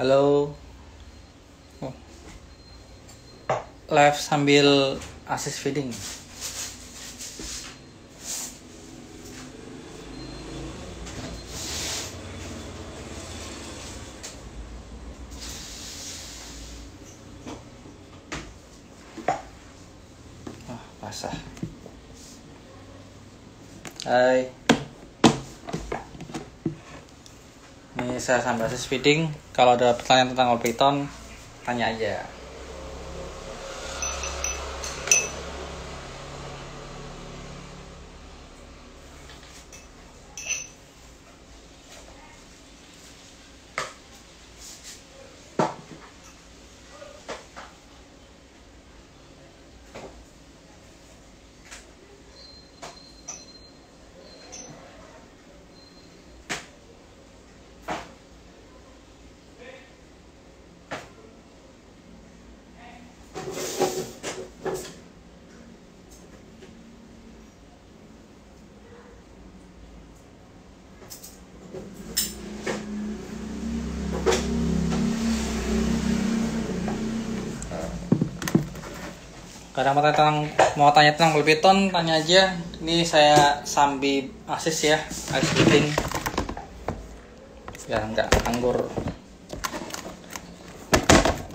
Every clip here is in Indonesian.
Halo. Oh. Live sambil assist feeding. Oh, basah. Hai. Ini saya sambil assist feeding. Kalau ada pertanyaan tentang All Python, tanya aja. Kadang mau tanya tentang All Python, tanya aja. Ini saya sambil assist ya, assist feeding. Biar nggak nganggur.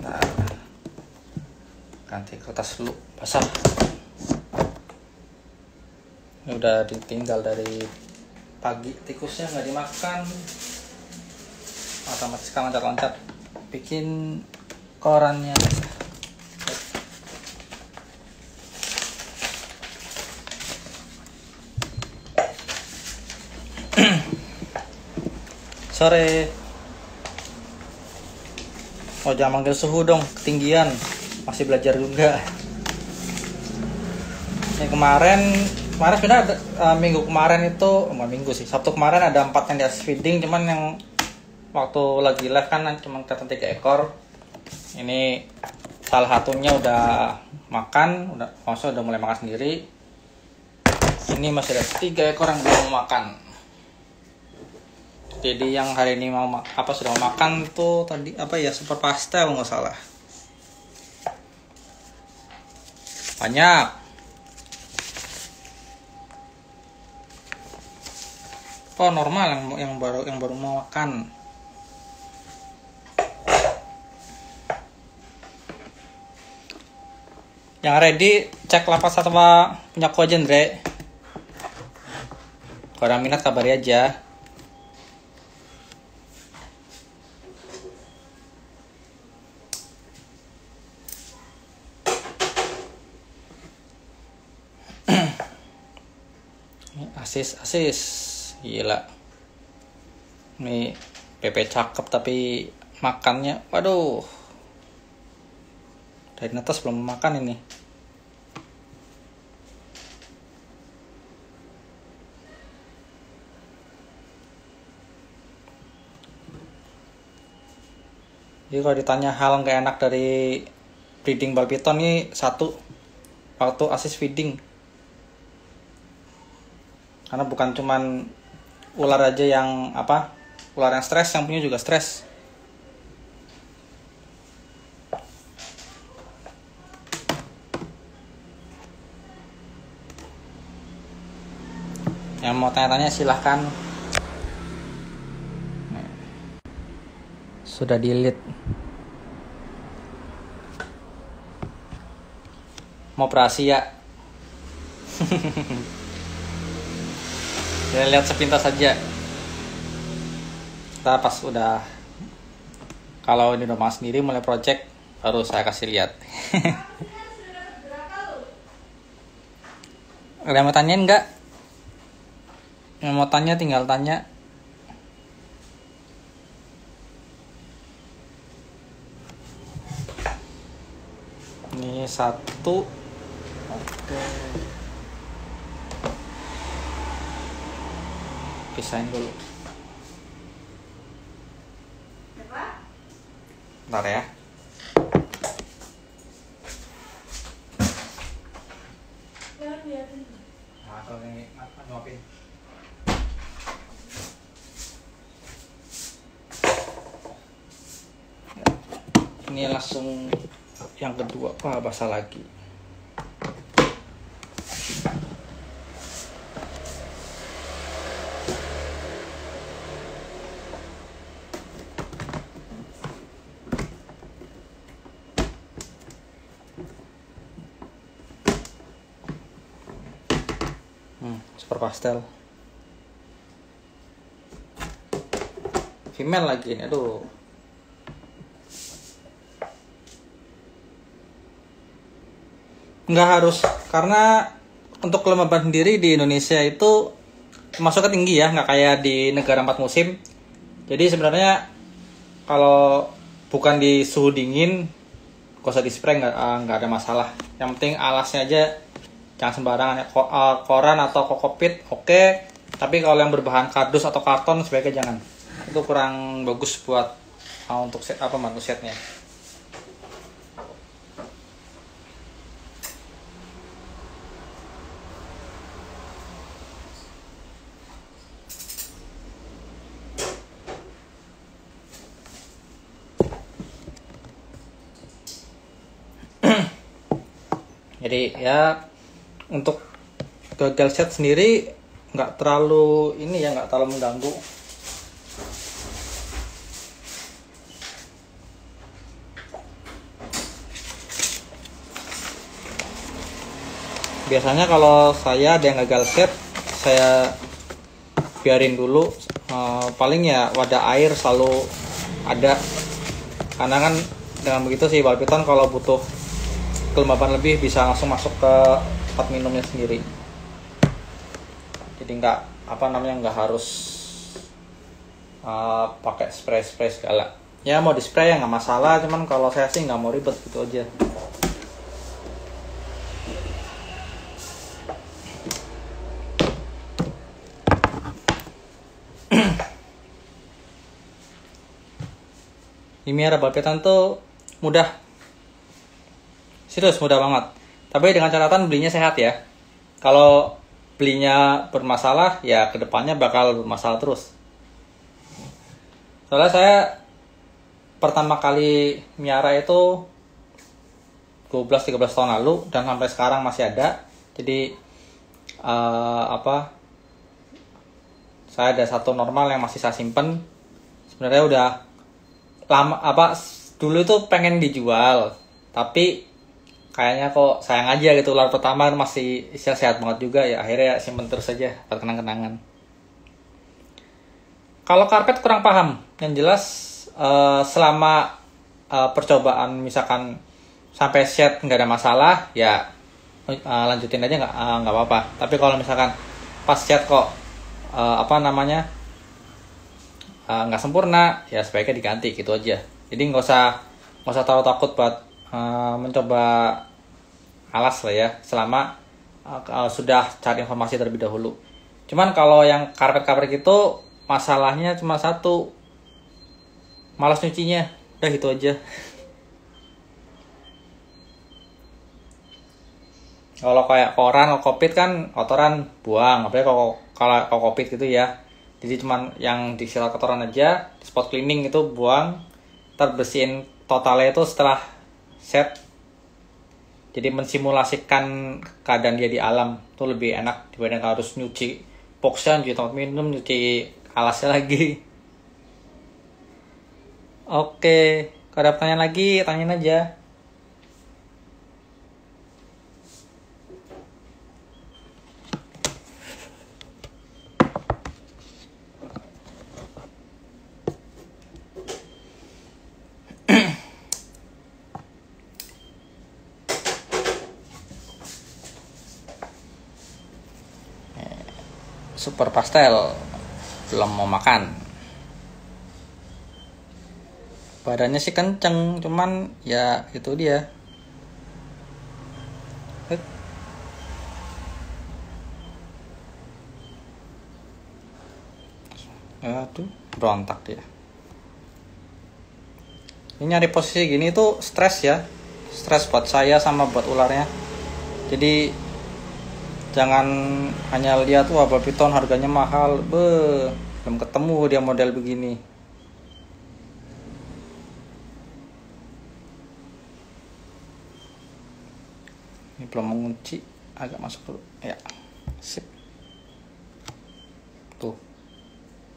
Nah, ganti kertas dulu, basah. Ini udah ditinggal dari pagi, tikusnya nggak dimakan, otomatis kan loncat-loncat, bikin korannya. Sore. Oh, jangan manggil suhu dong, ketinggian. Masih belajar juga. Ini kemarin sebenarnya minggu kemarin itu, minggu sih, Sabtu kemarin ada 4 yang di assist feeding, cuman yang waktu lagi live kan cuma kelihatan 3 ekor. Ini salah satunya udah makan, maksudnya udah mulai makan sendiri. Ini masih ada 3 ekor yang belum makan. Jadi yang hari ini sudah mau makan tuh tadi super pastel nggak salah. Banyak. Oh, normal yang baru mau makan. Yang ready cek lapas atau punya aku aja, Andre. Kalau ada minat kabari aja. Asis gila. Ini PP cakep tapi makannya waduh, dari atas belum makan ini. Jadi kalau ditanya hal nggak enak dari breeding ball python ini, satu, waktu assist feeding. Karena bukan cuman ular aja yang ular yang stres, yang punya juga stres. Yang mau tanya-tanya silahkan. Sudah delete. Mau operasi ya? Kita lihat sepintas saja. Kita pas udah, kalau ini udah mas sendiri mulai project, baru saya kasih lihat. Ada yang mau tanyain nggak? Yang mau tanya tinggal tanya. Ini satu. Oke. Pisahin dulu. Bentar ya. Nah, kalau ini nyuapin. Ini langsung yang kedua, wah basah lagi. Super pastel. Female lagi ini, aduh. Nggak harus, karena untuk kelembaban sendiri di Indonesia itu masuknya tinggi ya, nggak kayak di negara 4 musim. Jadi sebenarnya kalau bukan di suhu dingin, gak usah di spray, nggak ada masalah. Yang penting alasnya aja jangan sembarangan ya. Koran atau kokopit oke, tapi kalau yang berbahan kardus atau karton sebaiknya jangan. Itu kurang bagus buat untuk set mantu setnya. Jadi ya untuk gagal set sendiri nggak terlalu ini ya, nggak terlalu mengganggu. Biasanya kalau saya ada yang gagal set, saya biarin dulu. Paling ya wadah air selalu ada, karena kan dengan begitu si ball python kalau butuh kelembaban lebih bisa langsung masuk ke tempat minumnya sendiri. Jadi nggak harus pakai spray segala. Ya mau di spray ya nggak masalah, cuman kalau saya sih nggak mau ribet gitu aja. Ini ball python tuh mudah, serius mudah banget. Tapi dengan catatan belinya sehat ya. Kalau belinya bermasalah, ya kedepannya bakal bermasalah terus. Soalnya saya pertama kali miara itu 12-13 tahun lalu dan sampai sekarang masih ada. Jadi saya ada satu normal yang masih saya simpen. Sebenarnya udah lama, dulu itu pengen dijual, tapi kayaknya kok sayang aja gitu, ular pertama masih sehat banget juga ya, akhirnya simpen terus aja buat kenang-kenangan. Kalau karpet kurang paham, yang jelas selama percobaan misalkan sampai set nggak ada masalah ya lanjutin aja, nggak apa-apa. Tapi kalau misalkan pas set kok nggak sempurna, ya sebaiknya diganti gitu aja. Jadi nggak usah terlalu takut buat mencoba alas lah ya, selama sudah cari informasi terlebih dahulu. Cuman kalau yang karpet gitu masalahnya cuma satu, malas nyucinya, udah gitu aja. Kalau kayak koran, kokopit kan kotoran buang, apalagi kalau kokopit gitu ya. Jadi cuman yang disirat kotoran aja, spot cleaning itu buang, ntar bersihin totalnya itu setelah set. Jadi mensimulasikan keadaan dia di alam itu lebih enak dibanding harus nyuci boxnya, nyuci tempat minum, nyuci alasnya lagi. Oke, kalau ada pertanyaan lagi tanyain aja. Super pastel belum mau makan. Badannya sih kenceng, cuman ya itu dia. Aduh, berontak dia. Ini nyari posisi gini tuh stres ya. Stres buat saya sama buat ularnya. Jadi jangan hanya lihat wah ball python harganya mahal, belum ketemu dia model begini. belum mengunci, agak masuk dulu ya. Sip. Tuh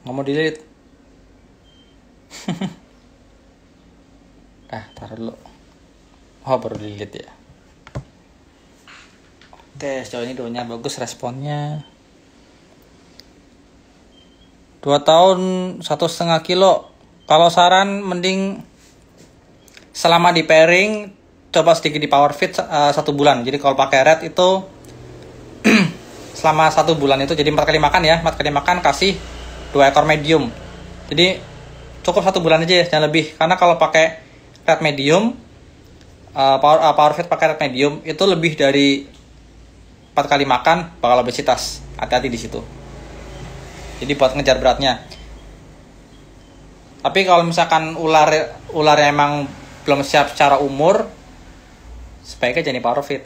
nggak mau delete. Taruh dulu. Oh, baru delete ya. Oke, sejauh ini doanya bagus, responnya 2 tahun 1,5 kilo. Kalau saran mending selama di pairing coba sedikit di power feed 1 bulan. Jadi kalau pakai red itu selama 1 bulan itu jadi 4 kali makan ya. 4 kali makan kasih 2 ekor medium. Jadi cukup 1 bulan aja ya, jangan lebih. Karena kalau pakai red medium, power feed pakai red medium itu lebih dari 4 kali makan bakal obesitas. Hati-hati di situ. Jadi buat ngejar beratnya. Tapi kalau misalkan ular emang belum siap secara umur, sebaiknya jadi power feed.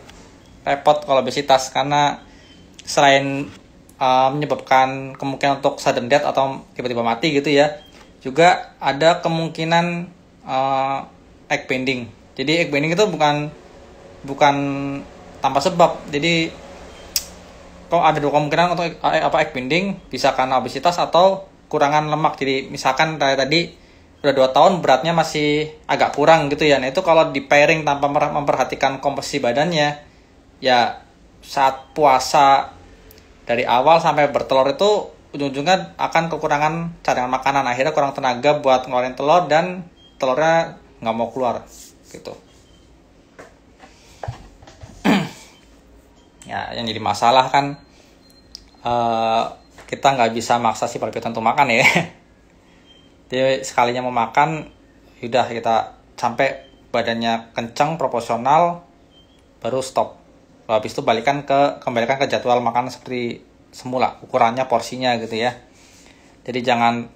Repot kalau obesitas karena selain menyebabkan kemungkinan untuk sudden death atau tiba-tiba mati gitu ya, juga ada kemungkinan egg bending. Jadi egg bending itu bukan tanpa sebab. Jadi kok ada 2 kemungkinan untuk egg bending, bisa karena obesitas atau kurangan lemak. Jadi misalkan tadi udah 2 tahun beratnya masih agak kurang gitu ya. Nah itu kalau di pairing tanpa memperhatikan komposisi badannya, ya saat puasa dari awal sampai bertelur itu ujung-ujungnya akan kekurangan cadangan makanan. Akhirnya kurang tenaga buat ngeluarin telur dan telurnya nggak mau keluar gitu. Ya yang jadi masalah kan kita nggak bisa maksa si palpitan untuk makan ya. Jadi sekalinya mau makan, udah kita sampai badannya kencang proporsional baru stop. Lalu habis itu kembalikan ke jadwal makan seperti semula, ukurannya porsinya gitu ya. Jadi jangan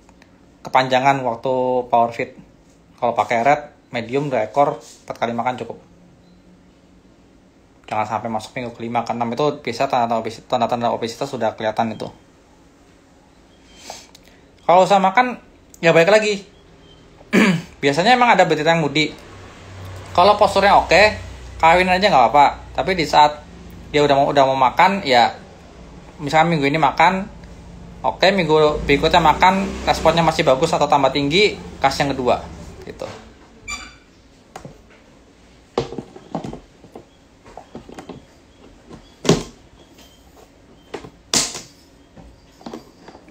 kepanjangan waktu power feed. Kalau pakai red medium 2 ekor 4 kali makan cukup. Jangan sampai masuk minggu ke-5 ke-6 itu bisa tanda-tanda obesitas sudah kelihatan itu. Kalau usah makan ya baik lagi. Biasanya emang ada betina yang mudi. Kalau posturnya oke, kawin aja nggak apa-apa. Tapi di saat dia udah mau makan, ya misalnya minggu ini makan, oke, minggu berikutnya makan, responnya masih bagus atau tambah tinggi, kasih yang kedua, gitu.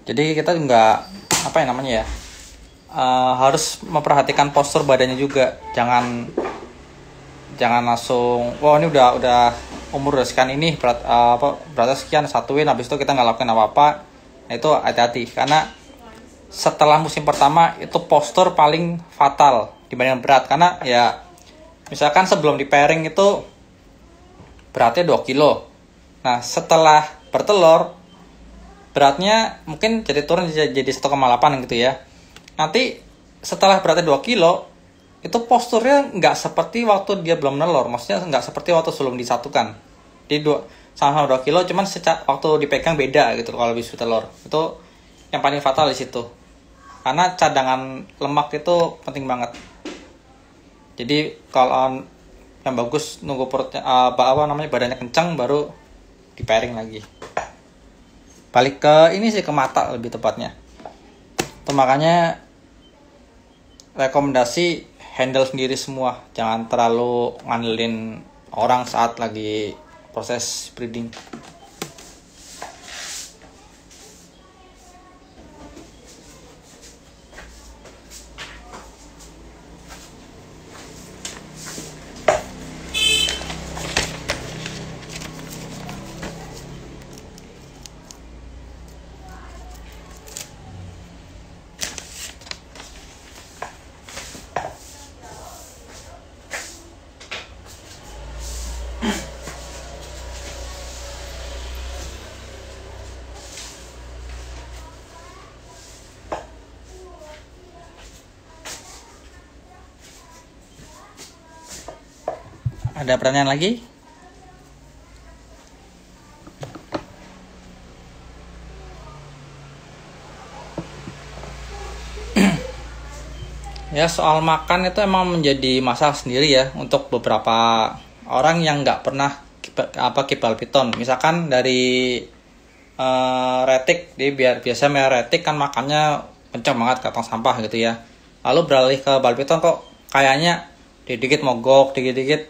Jadi kita nggak harus memperhatikan postur badannya juga. Jangan langsung ini udah umur sekian ini beratnya sekian, satuin habis itu kita nggak lakuin apa-apa. Nah itu hati-hati karena setelah musim pertama itu postur paling fatal dibanding berat. Karena ya misalkan sebelum di pairing itu beratnya 2 kilo. Nah setelah bertelur beratnya mungkin turun jadi 1,8 gitu ya. Nanti setelah beratnya 2 kilo itu posturnya nggak seperti waktu dia belum nelor. Maksudnya nggak seperti waktu sebelum disatukan. Jadi sama-sama 2 kilo cuman waktu dipegang beda gitu kalau habis telur. Itu yang paling fatal di situ. Karena cadangan lemak itu penting banget. Jadi kalau yang bagus nunggu perutnya badannya kencang baru di pairing lagi. Balik ke ke mata lebih tepatnya. Itu makanya rekomendasi handle sendiri semua. Jangan terlalu ngandelin orang saat lagi proses breeding. Ada pertanyaan lagi? Ya soal makan itu emang menjadi masalah sendiri ya untuk beberapa orang yang nggak pernah kipal piton. Misalkan dari retik, dia biasa merah retik kan makannya kencang banget ke tong sampah gitu ya. Lalu beralih ke bal piton kok kayaknya dikit-dikit mogok, dikit-dikit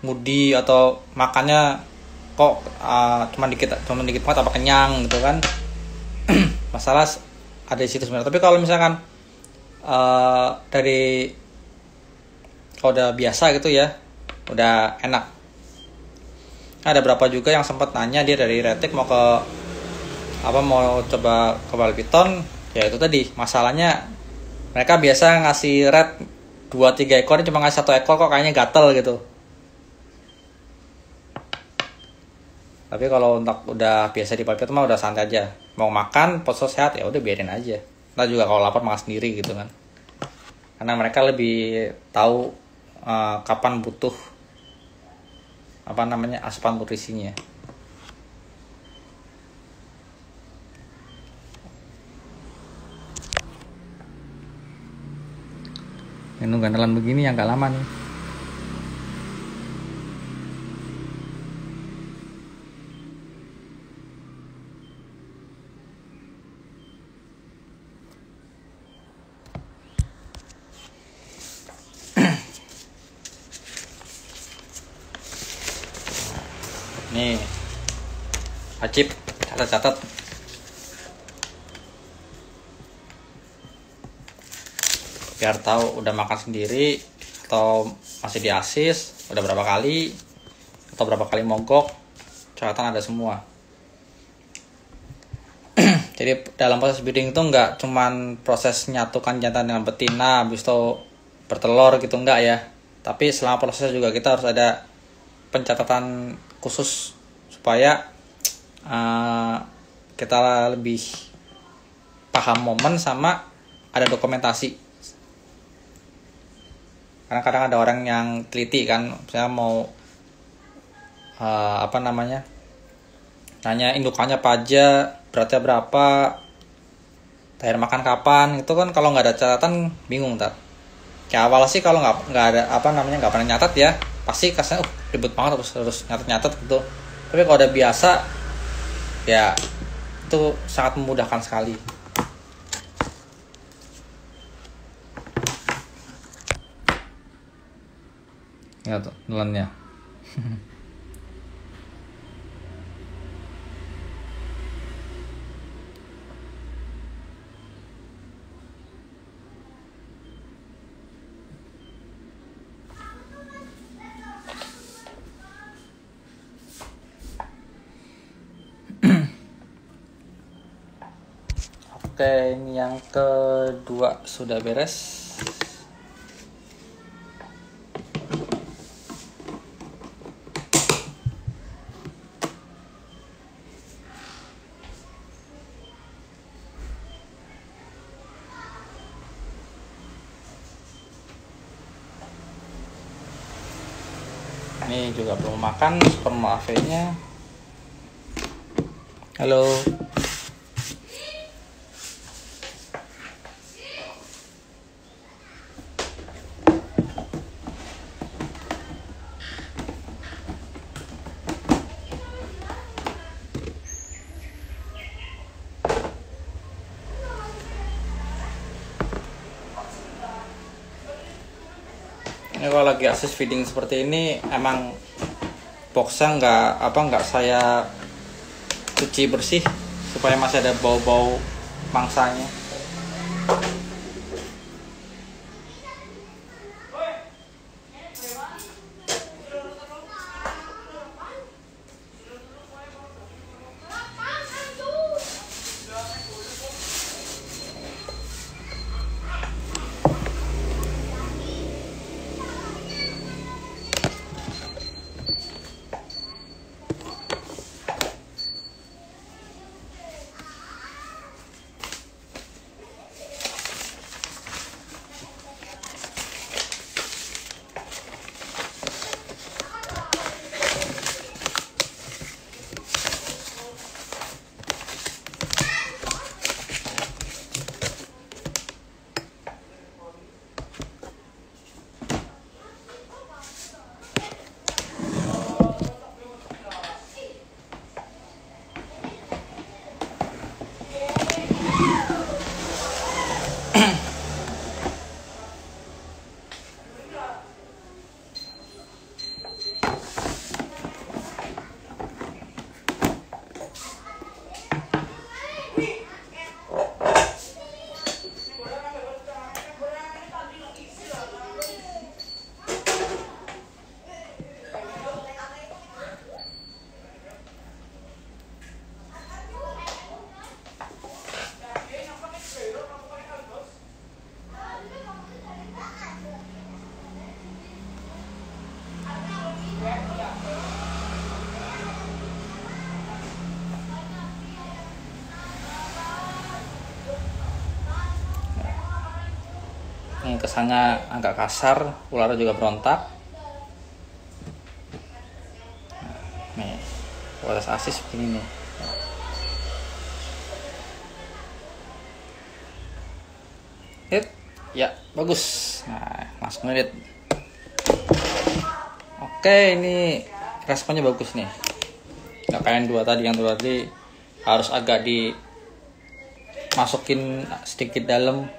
mudi atau makannya kok cuma dikit banget apa kenyang gitu kan. Masalah ada di situ sebenarnya. Tapi kalau misalkan dari kalau udah biasa gitu ya, udah enak. Ada berapa juga yang sempat nanya dia dari retik mau coba ke bal piton, ya itu tadi masalahnya mereka biasa ngasih red 2-3 ekor, cuma ngasih 1 ekor kok kayaknya gatel gitu. Tapi kalau untuk udah biasa di bal piton mah udah santai aja. Mau makan poso sehat ya udah biarin aja. Ntar juga kalau lapar makan sendiri gitu kan. Karena mereka lebih tahu kapan butuh asupan nutrisinya. Minum gandalan begini yang gak lama nih. Nih, wajib catat-catat. Biar tahu udah makan sendiri atau masih di asis, udah berapa kali atau berapa kali mogok, catatan ada semua. Jadi dalam proses breeding itu nggak cuman proses nyatukan jantan dengan betina habis itu bertelur gitu, enggak ya. Tapi selama proses juga kita harus ada pencatatan khusus supaya kita lebih paham momen sama ada dokumentasi. Karena kadang ada orang yang teliti kan, misalnya mau nanya indukannya apa aja, beratnya berapa, terakhir makan kapan, itu kan kalau nggak ada catatan bingung ntar. Kayak awal sih kalau nggak ada nggak pernah nyatat ya, pasti kasarnya ribet banget harus nyatet gitu. Tapi kalau udah biasa ya itu sangat memudahkan sekali. Ya tuh nelannya. Oke, ini yang kedua sudah beres. Ini juga belum makan sperma AV-nya. Halo. Ini kalau lagi akses feeding seperti ini emang boxnya nggak saya cuci bersih supaya masih ada bau-bau mangsanya. Ini kesannya agak kasar, ularnya juga berontak. Nih, kualitas asis begini nih. Hit, ya bagus. Nah, langsung edit. Oke, ini responnya bagus nih. Gak kayak yang dua tadi harus agak dimasukin sedikit dalam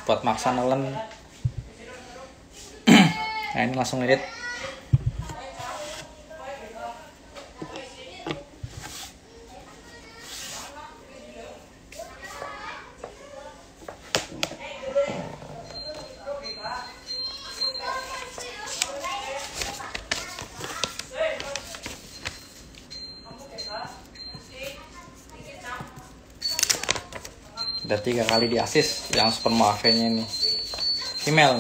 buat maksa nelen. Nah, ini langsung edit. Udah 3 kali di assist yang super Mave-nya ini. Email.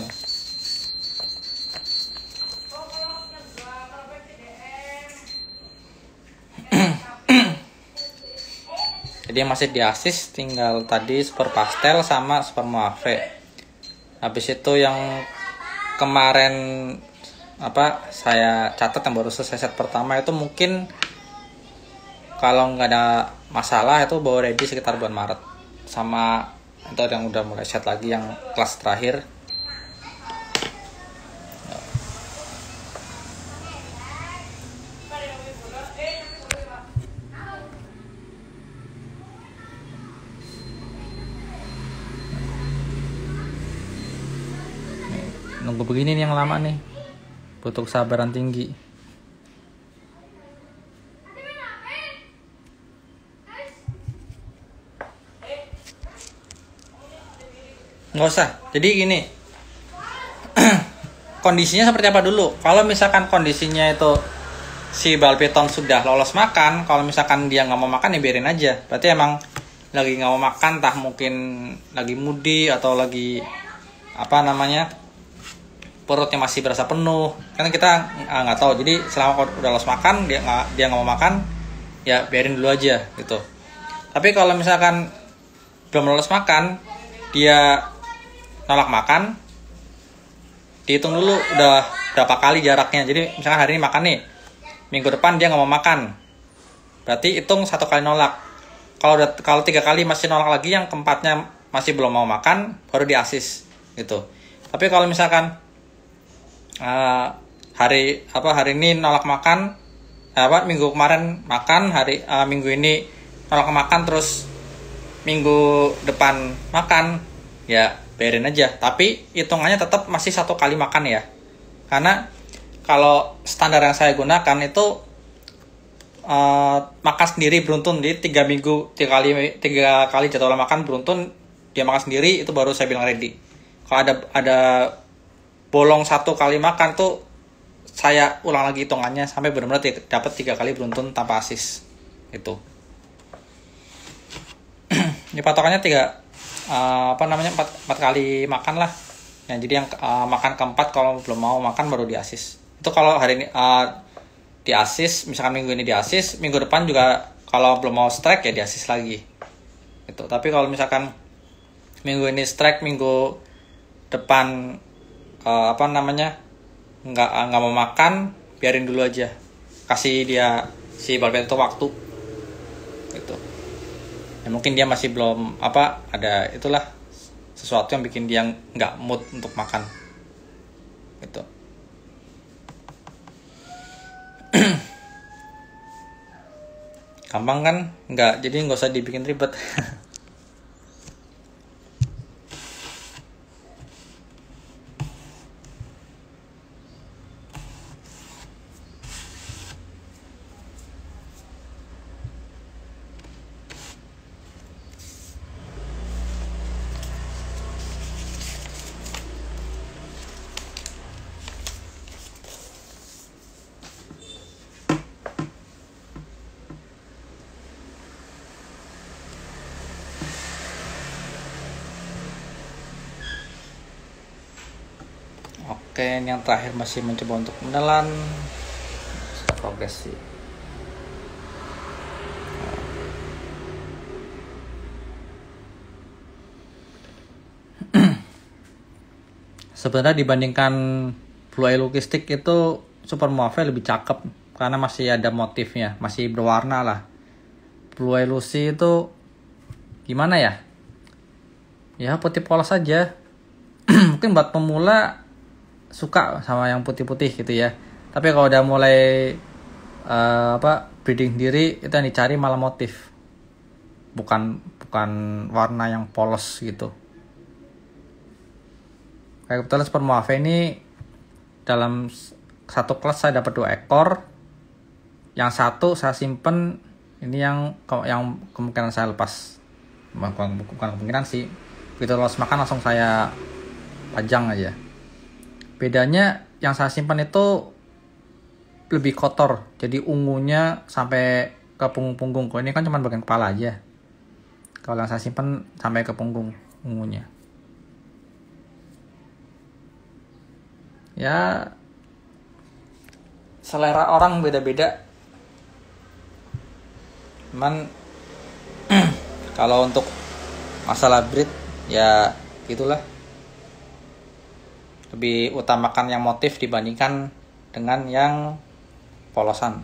Jadi yang masih di assist tinggal tadi super pastel sama super Mave. Habis itu yang kemarin saya catat yang baru selesai set pertama itu mungkin kalau nggak ada masalah itu bawa ready sekitar bulan Maret. Sama itu yang udah mulai set lagi yang kelas terakhir. Nunggu begini nih yang lama nih, butuh kesabaran tinggi. Nggak usah. Jadi gini, kondisinya seperti apa dulu? Kalau misalkan kondisinya itu si Balpiton sudah lolos makan, kalau misalkan dia nggak mau makan ya biarin aja. Berarti emang lagi nggak mau makan, entah mungkin lagi moody atau lagi perutnya masih berasa penuh. Kan kita nggak tahu. Jadi selama udah lolos makan, dia nggak mau makan, ya biarin dulu aja gitu. Tapi kalau misalkan belum lolos makan, dia nolak makan, dihitung dulu udah berapa kali jaraknya. Jadi misalkan hari ini makan nih, minggu depan dia nggak mau makan, berarti hitung 1 kali nolak. Kalau 3 kali masih nolak lagi, yang keempatnya masih belum mau makan, baru di assist gitu. Tapi kalau misalkan hari ini nolak makan, minggu kemarin makan, minggu ini nolak makan, terus minggu depan makan, ya biarin aja. Tapi hitungannya tetap masih 1 kali makan ya. Karena kalau standar yang saya gunakan itu makan sendiri beruntun. Jadi 3 minggu 3 kali jadwal makan beruntun, dia makan sendiri, itu baru saya bilang ready. Kalau ada bolong 1 kali makan tuh saya ulang lagi hitungannya sampai benar-benar dapat 3 kali beruntun tanpa assist. Itu. Ini patokannya 4 kali makan lah ya. Jadi yang makan keempat kalau belum mau makan baru di assist. Itu kalau hari ini di assist, misalkan minggu ini di assist, minggu depan juga kalau belum mau strike ya di assist lagi gitu. Tapi kalau misalkan minggu ini strike, minggu depan nggak mau makan, biarin dulu aja, kasih dia si Balpiton itu waktu gitu. Ya, mungkin dia masih belum ada itulah sesuatu yang bikin dia nggak mood untuk makan gitu. Gampang kan? Jadi nggak usah dibikin ribet. Oke, ini yang terakhir masih mencoba untuk menelan. Progresi. Sebenarnya dibandingkan Blue Eye Lucky Stick itu Super Mauve lebih cakep karena masih ada motifnya, masih berwarna lah. Blue Eye Lucy itu gimana ya? Ya putih polos aja. Mungkin buat pemula suka sama yang putih-putih gitu ya. Tapi kalau udah mulai breeding diri, itu yang dicari malah motif. Bukan warna yang polos gitu. Kayak kebetulan Super Mauve ini dalam satu kelas saya dapat 2 ekor. Yang satu saya simpen, ini yang kemungkinan saya lepas. Bukan kemungkinan sih. Begitu lolos makan langsung saya pajang aja. Bedanya yang saya simpan itu lebih kotor, jadi ungunya sampai ke punggung-punggung. Kalau ini kan cuma bagian kepala aja. Kalau yang saya simpan sampai ke punggung ungunya. Ya, selera orang beda-beda. Cuman kalau untuk masalah breed ya gitulah. Lebih utamakan yang motif dibandingkan dengan yang polosan.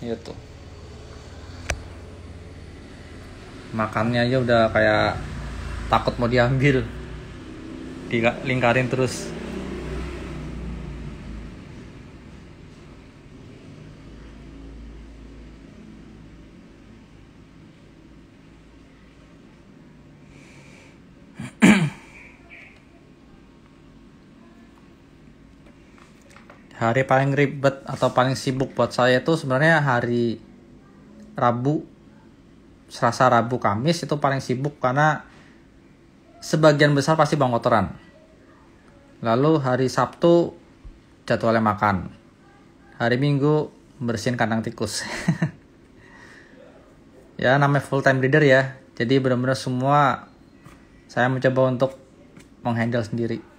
Gitu. Makannya aja udah kayak takut mau diambil. Dilingkarin terus. Hari paling ribet atau paling sibuk buat saya itu sebenarnya hari Rabu, Selasa, Rabu, Kamis itu paling sibuk karena sebagian besar pasti buang kotoran. Lalu hari Sabtu jadwalnya makan. Hari Minggu bersihin kandang tikus. Ya namanya full time breeder ya. Jadi benar-benar semua saya mencoba untuk menghandle sendiri.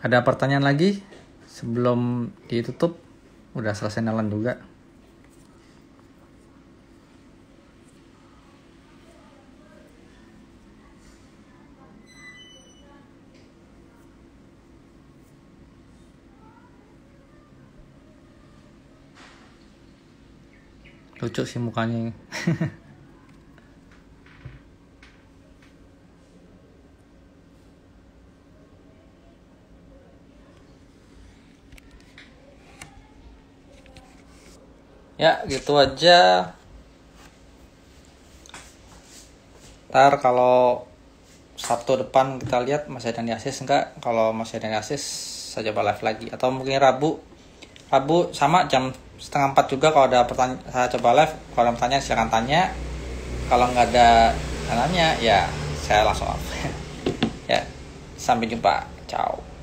Ada pertanyaan lagi sebelum ditutup? Udah selesai nelan juga. Lucu sih mukanya. Ya gitu aja. Ntar kalau Sabtu depan kita lihat masih ada yang di-assist enggak. Kalau masih ada yang di-assist saya coba live lagi. Atau mungkin Rabu sama jam 3:30 juga kalau ada pertanyaan saya coba live. Kalau ada pertanyaan silakan tanya. Kalau nggak ada nanya ya saya langsung off. Ya, sampai jumpa. Ciao.